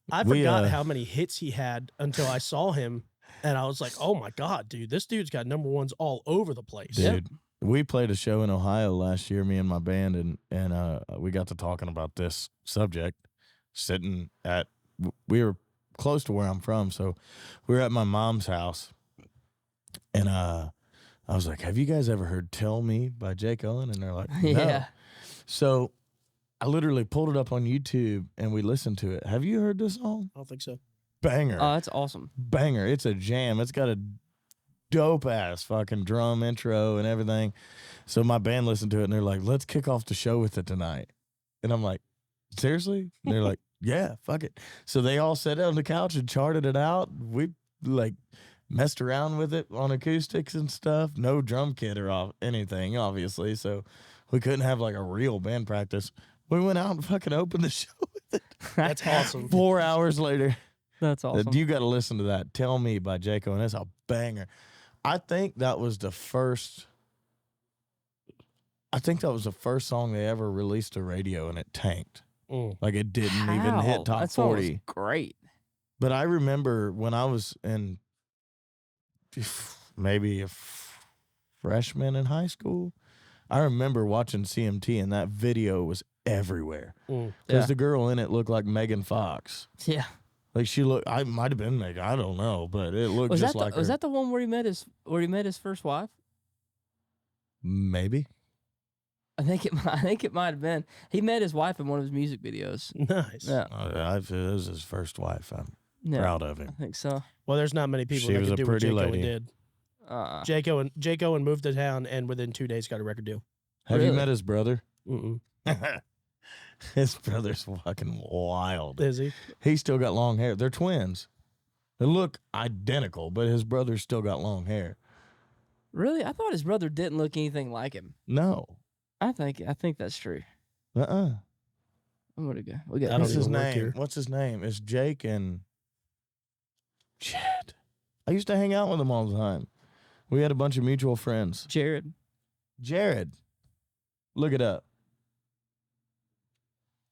D: I
B: We,
D: forgot how many hits he had until I saw him, and I was like, "Oh my God, dude, this dude's got number ones all over the place."
B: Dude, we played a show in Ohio last year, me and my band, and we got to talking about this subject. We were close to where I'm from, so we were at my mom's house, and I was like, "Have you guys ever heard "Tell Me" by Jake Owen?" And they're like, "No."
C: Yeah.
B: So I literally pulled it up on YouTube and we listened to it. Have you heard this song?
D: I don't think so.
B: Banger.
C: Oh, that's awesome.
B: Banger. It's a jam. It's got a dope ass fucking drum intro and everything. So my band listened to it and they're like, let's kick off the show with it tonight. And I'm like, seriously? And they're like, yeah, fuck it. So they all sat on the couch and charted it out. We like messed around with it on acoustics and stuff. No drum kit or anything, obviously. So we couldn't have like a real band practice. We went out and fucking opened the show with it.
D: That's awesome.
B: 4 hours later.
C: That's awesome.
B: You got to listen to that. Tell Me by Jake Owen. It's a banger. I think that was the first song they ever released to radio and it tanked. Like it didn't even hit top
C: That song was
B: 40.
C: great.
B: But I remember when I was in maybe a freshman in high school, I remember watching CMT and that video was everywhere. Because
C: Yeah.
B: the girl in it looked like Megan Fox.
C: Yeah.
B: Like she looked, I might have been Megan, I don't know, but it looked
C: Was
B: just
C: that
B: like her.
C: was that the one where he met his first wife?
B: Maybe.
C: I think it might have been. He met his wife in one of his music videos.
D: Nice.
C: Yeah.
B: It was his first wife. I'm
C: Yeah.
B: proud of
C: I
B: him.
C: think so.
D: Well, there's not many people
B: She
D: that
B: was
D: could
B: a
D: do what
B: pretty
D: Jake Owen
B: lady.
D: did. Jake Owen moved to town and within 2 days got a record deal.
B: Have you
C: Really?
B: met his brother?
D: Mm-mm.
B: His brother's fucking wild.
D: Is he?
B: He's still got long hair. They're twins. They look identical, but his brother's still got long hair.
C: Really? I thought his brother didn't look anything like him.
B: No.
C: I think that's true.
B: Uh-uh.
C: I'm gonna go. We got
D: I don't
B: What's his
D: even work
B: name?
D: here.
B: What's his name? It's Jake and shit. I used to hang out with him all the time. We had a bunch of mutual friends.
C: Jared.
B: Jared. Look it up.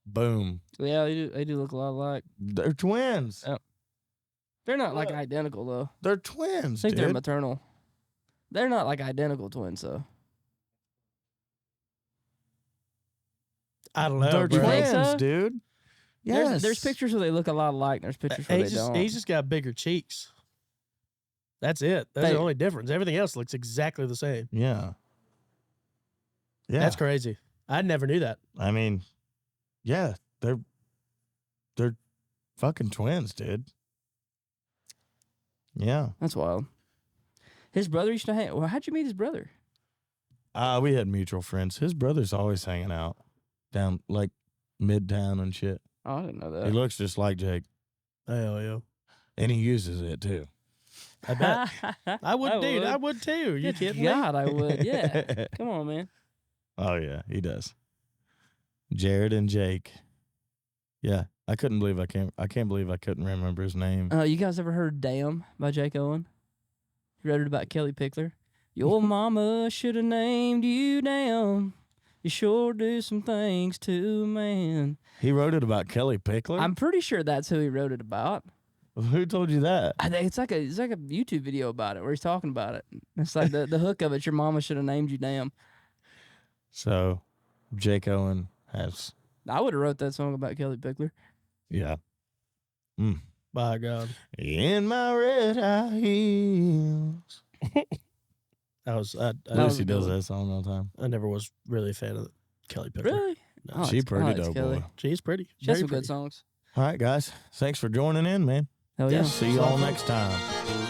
B: Boom.
C: Yeah, they do look a lot alike.
B: They're twins.
C: Oh. They're not like
B: Look.
C: identical though.
B: They're twins,
C: I think they're
B: dude.
C: maternal. They're not like identical twins though.
D: I don't know,
B: They're
D: bro.
C: You think
B: twins,
C: so?
B: dude. Yes.
C: There's pictures where they look a lot alike. And there's pictures where they don't.
D: He's just got bigger cheeks. That's it. That's
C: They-
D: the only difference. Everything else looks exactly the same.
B: Yeah. Yeah.
D: That's crazy. I never knew that.
B: I mean, yeah, they're fucking twins, dude. Yeah.
C: That's wild. His brother used to hang. Well, how'd you meet his brother?
B: We had mutual friends. His brother's always hanging out down like midtown and shit.
C: Oh, I didn't know
B: He
C: that.
B: looks just like Jake,
D: Hell yeah.
B: and he uses it too.
D: I bet. I would, dude. I would too. You
C: Good
D: kidding me?
C: God, I would. Yeah. Come on, man.
B: Oh yeah, he does. Jared and Jake. Yeah, I can't believe I couldn't remember his name.
C: You guys ever heard "Damn" by Jake Owen? You read it about Kelly Pickler? Your mama should have named you damn. You sure do some things to a man.
B: He wrote it about Kelly Pickler?
C: I'm pretty sure that's who he wrote it about.
B: Who told you that?
C: I think it's like a YouTube video about it where he's talking about it. It's like the hook of it. Your mama should have named you damn.
B: So, Jake Owen has.
C: I would have wrote that song about Kelly Pickler.
B: Yeah.
D: By God.
B: In my red high heels. Lucy does that song all the time.
D: I never was really a fan of Kelly Pickler.
C: Really?
D: No.
B: She's pretty dope, boy.
D: She's pretty.
C: She has
D: Very
C: some
D: pretty.
C: good songs.
B: All right, guys. Thanks for joining in, man.
C: Hell yeah.
B: See you all next time.